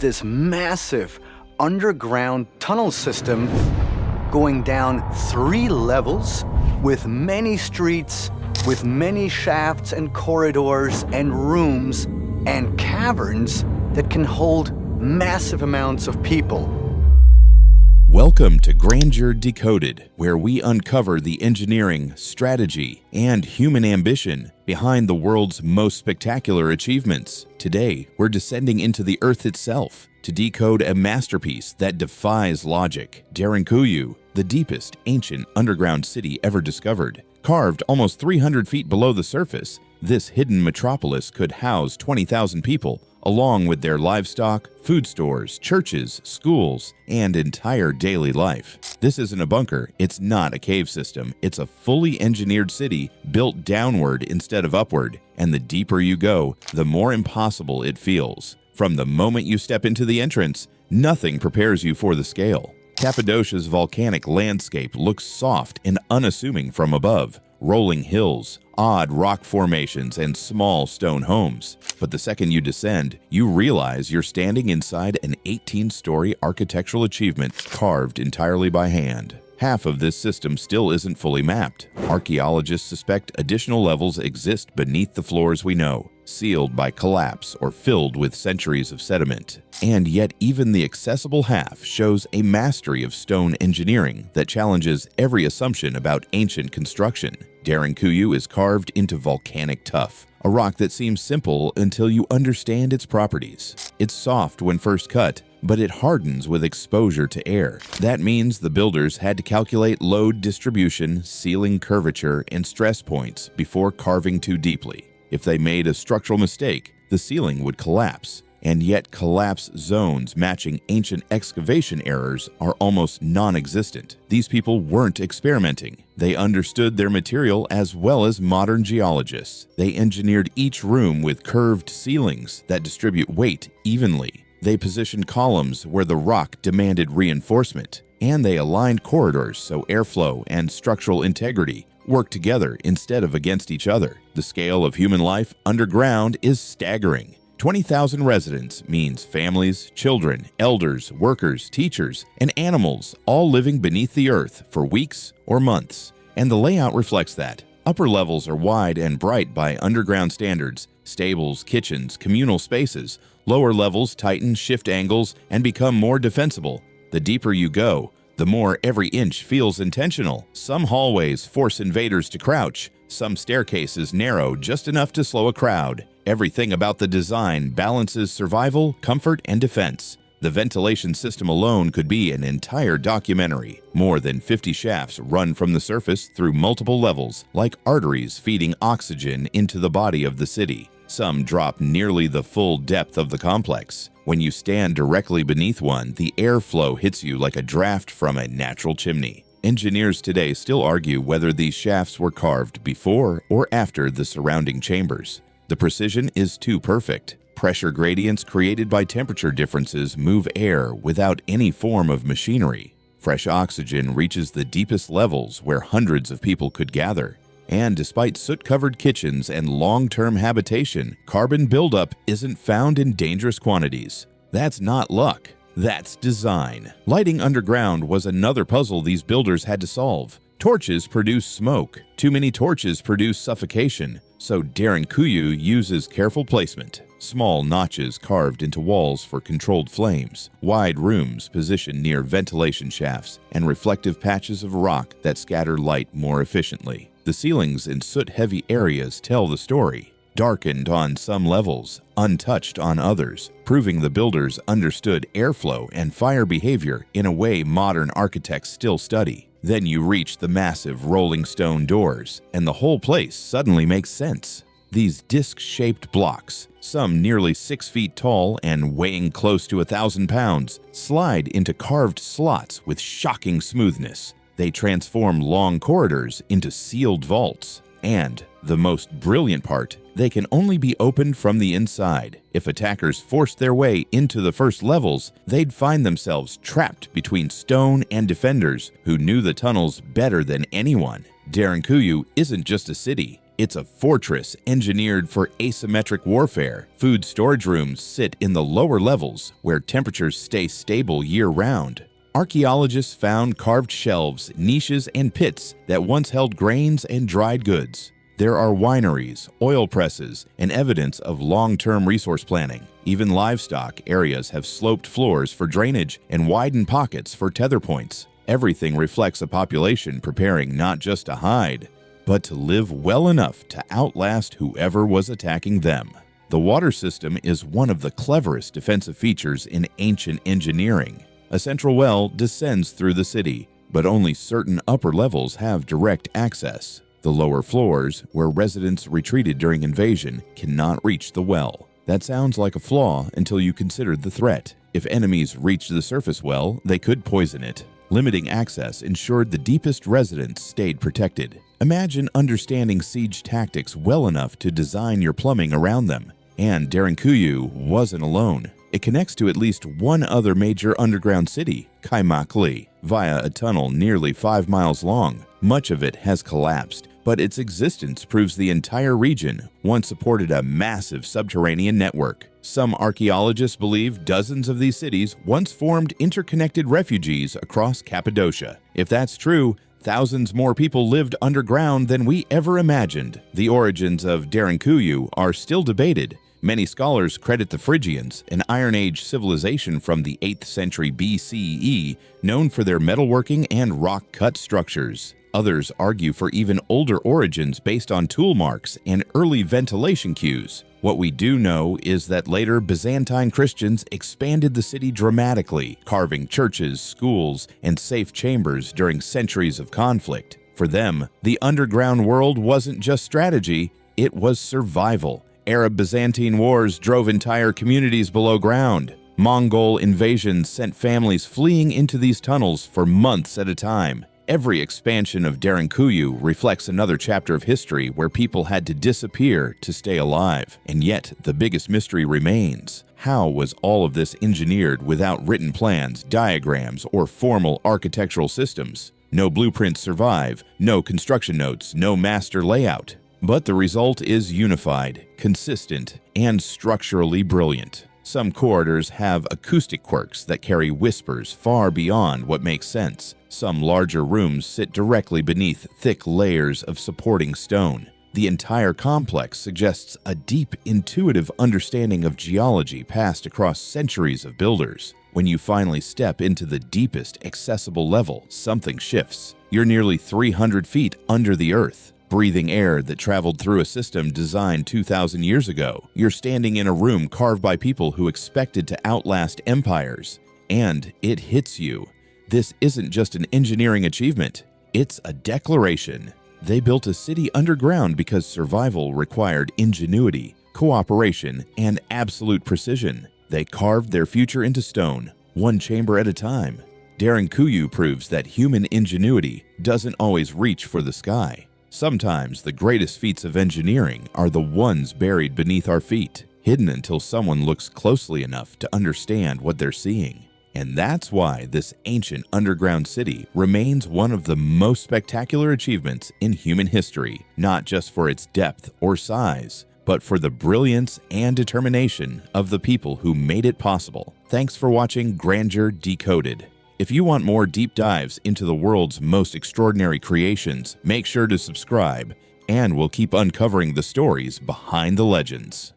This massive underground tunnel system going down 3 levels with many streets, with many shafts and corridors and rooms and caverns that can hold massive amounts of people. Welcome to Grandeur Decoded, where we uncover the engineering, strategy, and human ambition behind the world's most spectacular achievements. Today, we're descending into the Earth itself to decode a masterpiece that defies logic. Derinkuyu, the deepest ancient underground city ever discovered. Carved almost 300 feet below the surface, this hidden metropolis could house 20,000 people, along with their livestock, food stores, churches, schools, and entire daily life. This isn't a bunker, it's not a cave system, it's a fully engineered city built downward instead of upward, and the deeper you go, the more impossible it feels. From the moment you step into the entrance, nothing prepares you for the scale. Cappadocia's volcanic landscape looks soft and unassuming from above. Rolling hills, odd rock formations, and small stone homes. But the second you descend, you realize you're standing inside an 18-story architectural achievement carved entirely by hand. Half of this system still isn't fully mapped. Archaeologists suspect additional levels exist beneath the floors we know, sealed by collapse or filled with centuries of sediment. And yet even the accessible half shows a mastery of stone engineering that challenges every assumption about ancient construction. Derinkuyu is carved into volcanic tuff, a rock that seems simple until you understand its properties. It's soft when first cut, but it hardens with exposure to air. That means the builders had to calculate load distribution, ceiling curvature, and stress points before carving too deeply. If they made a structural mistake, the ceiling would collapse. And yet collapse zones matching ancient excavation errors are almost non-existent. These people weren't experimenting. They understood their material as well as modern geologists. They engineered each room with curved ceilings that distribute weight evenly. They positioned columns where the rock demanded reinforcement. And they aligned corridors so airflow and structural integrity work together instead of against each other. The scale of human life underground is staggering. 20,000 residents means families, children, elders, workers, teachers, and animals all living beneath the earth for weeks or months. And the layout reflects that. Upper levels are wide and bright by underground standards, stables, kitchens, communal spaces. Lower levels tighten shift angles and become more defensible. The deeper you go, the more every inch feels intentional. Some hallways force invaders to crouch. Some staircases narrow just enough to slow a crowd. Everything about the design balances survival, comfort, and defense. The ventilation system alone could be an entire documentary. More than 50 shafts run from the surface through multiple levels, like arteries feeding oxygen into the body of the city. Some drop nearly the full depth of the complex. When you stand directly beneath one, the airflow hits you like a draft from a natural chimney. Engineers today still argue whether these shafts were carved before or after the surrounding chambers. The precision is too perfect. Pressure gradients created by temperature differences move air without any form of machinery. Fresh oxygen reaches the deepest levels where hundreds of people could gather. And despite soot-covered kitchens and long-term habitation, carbon buildup isn't found in dangerous quantities. That's not luck. That's design. Lighting underground was another puzzle these builders had to solve. Torches produce smoke. Too many torches produce suffocation. So Derinkuyu uses careful placement. Small notches carved into walls for controlled flames, wide rooms positioned near ventilation shafts, and reflective patches of rock that scatter light more efficiently. The ceilings in soot-heavy areas tell the story. Darkened on some levels, untouched on others, proving the builders understood airflow and fire behavior in a way modern architects still study. Then you reach the massive rolling stone doors, and the whole place suddenly makes sense. These disc-shaped blocks, some nearly 6 feet tall and weighing close to 1,000 pounds, slide into carved slots with shocking smoothness. They transform long corridors into sealed vaults. And, the most brilliant part, they can only be opened from the inside. If attackers forced their way into the first levels, they'd find themselves trapped between stone and defenders who knew the tunnels better than anyone. Derinkuyu isn't just a city, It's a fortress engineered for asymmetric warfare. Food storage rooms sit in the lower levels where temperatures stay stable year-round. Archaeologists found carved shelves, niches, and pits that once held grains and dried goods. There are wineries, oil presses, and evidence of long-term resource planning. Even livestock areas have sloped floors for drainage and widened pockets for tether points. Everything reflects a population preparing not just to hide, but to live well enough to outlast whoever was attacking them. The water system is one of the cleverest defensive features in ancient engineering. A central well descends through the city, but only certain upper levels have direct access. The lower floors, where residents retreated during invasion, cannot reach the well. That sounds like a flaw until you consider the threat. If enemies reached the surface well, they could poison it. Limiting access ensured the deepest residents stayed protected. Imagine understanding siege tactics well enough to design your plumbing around them. And Derinkuyu wasn't alone. It connects to at least one other major underground city, Kaimakli, via a tunnel nearly 5 miles long. Much of it has collapsed, but its existence proves the entire region once supported a massive subterranean network. Some archaeologists believe dozens of these cities once formed interconnected refugees across Cappadocia. If that's true, thousands more people lived underground than we ever imagined. The origins of Derinkuyu are still debated. Many scholars credit the Phrygians, an Iron Age civilization from the 8th century BCE, known for their metalworking and rock-cut structures. Others argue for even older origins based on tool marks and early ventilation cues. What we do know is that later Byzantine Christians expanded the city dramatically, carving churches, schools, and safe chambers during centuries of conflict. For them, the underground world wasn't just strategy, it was survival. Arab-Byzantine wars drove entire communities below ground. Mongol invasions sent families fleeing into these tunnels for months at a time. Every expansion of Derinkuyu reflects another chapter of history where people had to disappear to stay alive. And yet, the biggest mystery remains. How was all of this engineered without written plans, diagrams, or formal architectural systems? No blueprints survive, no construction notes, no master layout. But the result is unified, consistent, and structurally brilliant. Some corridors have acoustic quirks that carry whispers far beyond what makes sense. Some larger rooms sit directly beneath thick layers of supporting stone. The entire complex suggests a deep, intuitive understanding of geology passed across centuries of builders. When you finally step into the deepest accessible level, something shifts. You're nearly 300 feet under the earth, breathing air that traveled through a system designed 2,000 years ago. You're standing in a room carved by people who expected to outlast empires. And it hits you. This isn't just an engineering achievement, it's a declaration. They built a city underground because survival required ingenuity, cooperation, and absolute precision. They carved their future into stone, one chamber at a time. Derinkuyu proves that human ingenuity doesn't always reach for the sky. Sometimes the greatest feats of engineering are the ones buried beneath our feet, hidden until someone looks closely enough to understand what they're seeing. And that's why this ancient underground city remains one of the most spectacular achievements in human history, not just for its depth or size, but for the brilliance and determination of the people who made it possible. Thanks for watching Grandeur Decoded. If you want more deep dives into the world's most extraordinary creations, make sure to subscribe, and we'll keep uncovering the stories behind the legends.